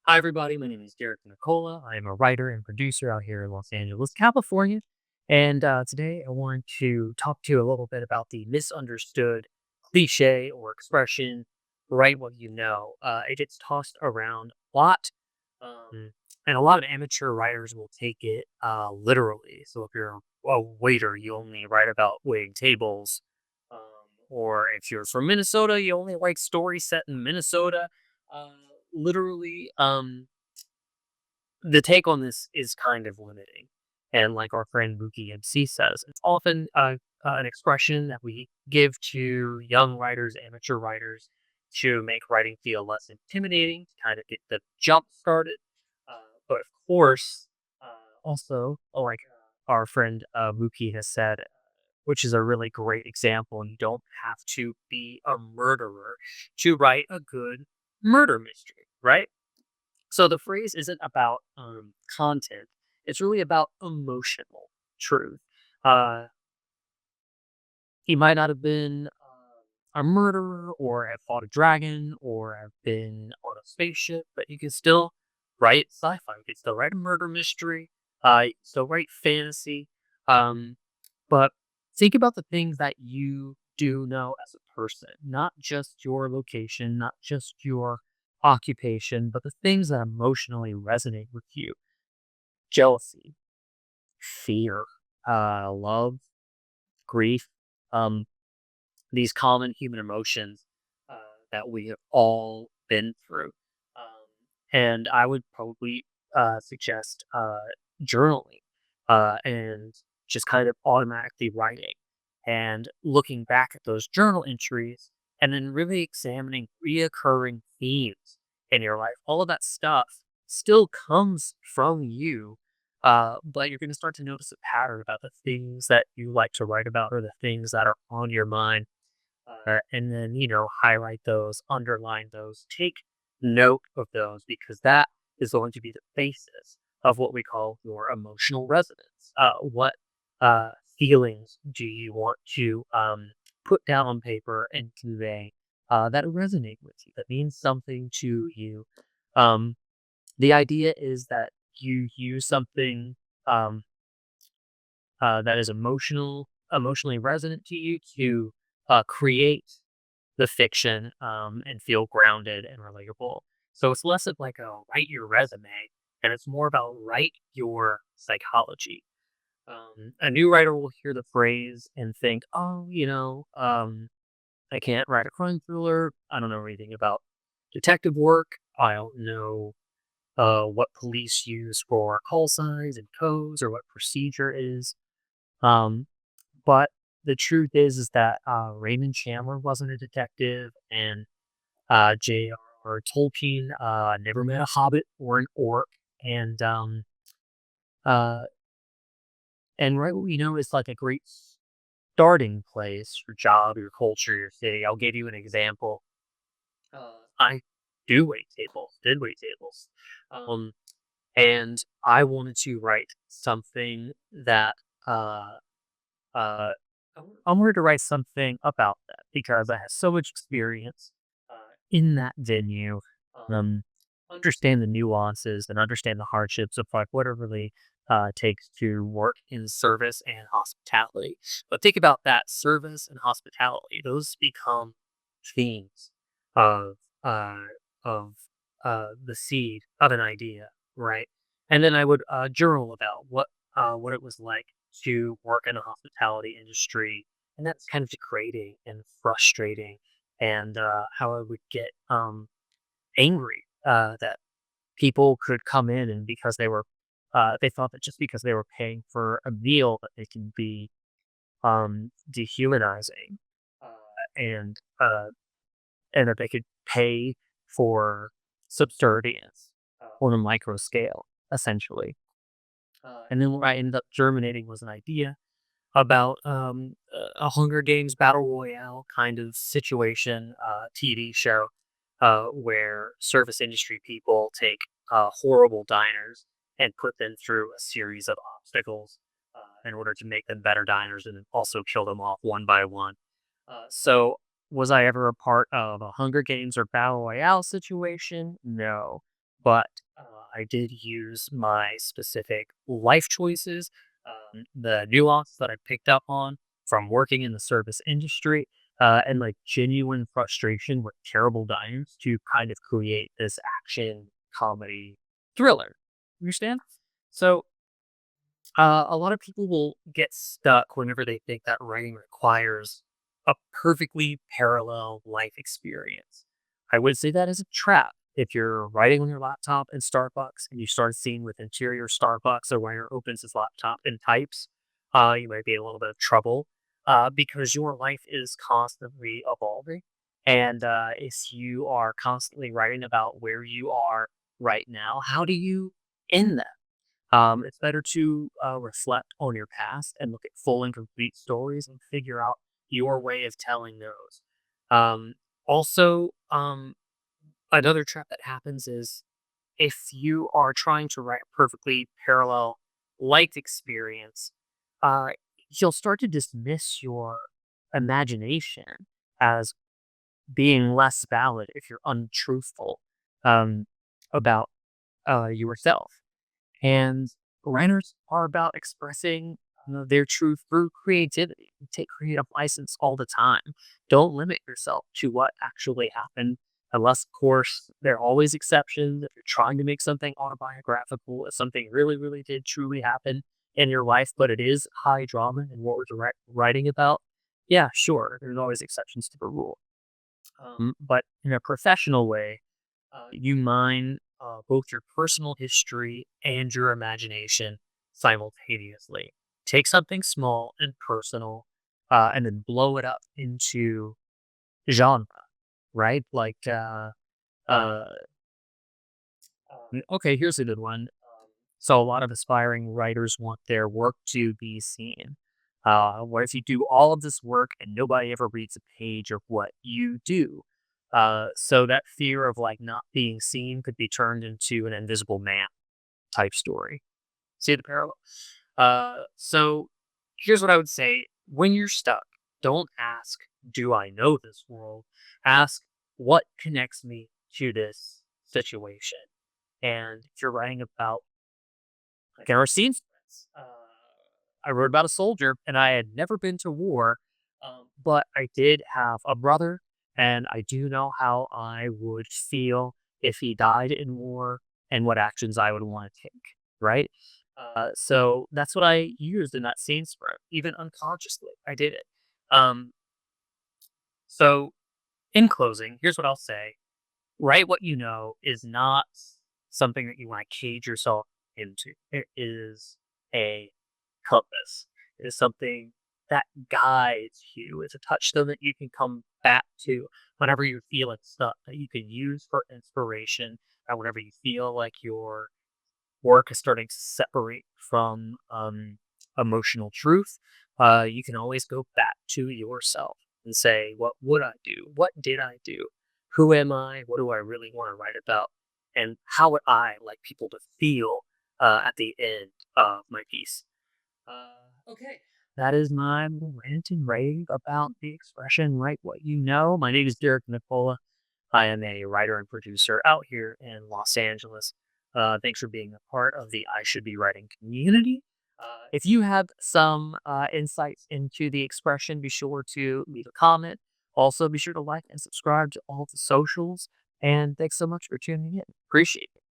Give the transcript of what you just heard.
Hi, everybody. My name is Derek Nicola. I am a writer and producer out here in Los Angeles, California. And today I want to talk to you a little bit about the misunderstood cliche or expression, write what you know. It gets tossed around a lot. Um, and a lot of amateur writers will take it literally. So if you're a waiter, you only write about waiting tables. Um, or if you're from Minnesota, you only write stories set in Minnesota. Uh, literally, the take on this is kind of limiting. And like our friend Mookie MC says, it's often an expression that we give to young writers, amateur writers, to make writing feel less intimidating, to kind of get the jump started. Uh, but of course, also, like our friend Mookie has said, which is a really great example, you don't have to be a murderer to write a good murder mystery, right? So the phrase isn't about content; it's really about emotional truth. Uh, he might not have been a murderer, or have fought a dragon, or have been on a spaceship, but you can still write sci-fi. You can still write a murder mystery. You can still write fantasy. Um, but think about the things that you do know as a person, not just your location, not just your occupation, but the things that emotionally resonate with you. Jealousy, fear, love, grief, um, these common human emotions uh, that we have all been through. Um, and I would probably suggest journaling and just kind of automatically writing and looking back at those journal entries and then really examining reoccurring themes in your life. All of that stuff still comes from you, but you're going to start to notice a pattern about the things that you like to write about or the things that are on your mind, and then highlight those, underline those, take note of those, because that is going to be the basis of what we call your emotional resonance. What feelings do you want to put down on paper and convey that resonate with you, that means something to you? um, the idea is that you use something um, that is emotionally resonant to you to create the fiction, and feel grounded and relatable. So it's less of like a write your resume, and it's more about write your psychology. A new writer will hear the phrase and think, oh, I can't write a crime thriller. I don't know anything about detective work. I don't know what police use for call signs and codes or what procedure is. Um, but the truth is that Raymond Chandler wasn't a detective, and J.R.R. Tolkien never met a hobbit or an orc, and uh, right what we know is like a great starting place, your job, your culture, your city. I'll give you an example. I do wait tables, did wait tables, um, and I wanted to write something that uh, uh, I wanted to write something about that because I have so much experience in that venue. Um, understand the nuances and understand the hardships of like what it really takes to work in service and hospitality. But think about that, service and hospitality; those become themes of uh, of the seed of an idea, right? And then I would journal about what it was like to work in a hospitality industry, and that's kind of degrading and frustrating, and how I would get angry that people could come in, and because they thought that just because they were paying for a meal that they can be dehumanizing, uh, and uh, and that they could pay for subservience on a micro scale, essentially. And then what I ended up germinating was an idea about a Hunger Games battle royale kind of situation, TV show, where service industry people take horrible diners and put them through a series of obstacles in order to make them better diners, and then also kill them off one by one. So, was I ever a part of a Hunger Games or battle royale situation? No, but I did use my specific life choices, the nuance that I picked up on from working in the service industry, and like genuine frustration with terrible diners to kind of create this action comedy thriller. Understand? So, a lot of people will get stuck whenever they think that writing requires a perfectly parallel life experience. I would say that is a trap. If you're writing on your laptop in Starbucks and you start a scene with interior Starbucks, a writer opens his laptop and types, you might be in a little bit of trouble because your life is constantly evolving. And if you are constantly writing about where you are right now, how do you end that? It's better to reflect on your past and look at full and complete stories and figure out your way of telling those. Also, another trap that happens is if you are trying to write a perfectly parallel life experience, uh, you'll start to dismiss your imagination as being less valid if you're untruthful um, about yourself. And writers are about expressing their truth through creativity. You take creative license all the time. Don't limit yourself to what actually happened, unless, of course, there are always exceptions. If you're trying to make something autobiographical, if something really, really did truly happen in your life, but it is high drama and what we're writing about, yeah, sure, there's always exceptions to the rule. But in a professional way, you mine both your personal history and your imagination simultaneously. Take something small and personal, and then blow it up into genre, right? Uh, okay, here's a good one. So a lot of aspiring writers want their work to be seen. What if you do all of this work and nobody ever reads a page of what you do? So that fear of like not being seen could be turned into an invisible man type story. See the parallel? So here's what I would say. When you're stuck, don't ask, do I know this world? Ask, what connects me to this situation? And if you're writing about like in our scenes, I wrote about a soldier and I had never been to war, but I did have a brother and I do know how I would feel if he died in war and what actions I would want to take, right? So that's what I used in that scene script, even unconsciously. I did it. Um, so in closing, here's what I'll say. Write what you know is not something that you want to cage yourself into. It is a compass. It is something that guides you. It's a touchstone that you can come back to whenever you're feeling stuck, that you can use for inspiration, and whenever you feel like your work is starting to separate from emotional truth, you can always go back to yourself and say, what would I do? What did I do? Who am I? What do I really want to write about? And how would I like people to feel at the end of my piece? Okay. That is my rant and rave about the expression write what you know. My name is Derek Nicola. I am a writer and producer out here in Los Angeles. Thanks for being a part of the I Should Be Writing community. If you have some insights into the expression, be sure to leave a comment. Also, be sure to like and subscribe to all the socials. And thanks so much for tuning in. Appreciate it.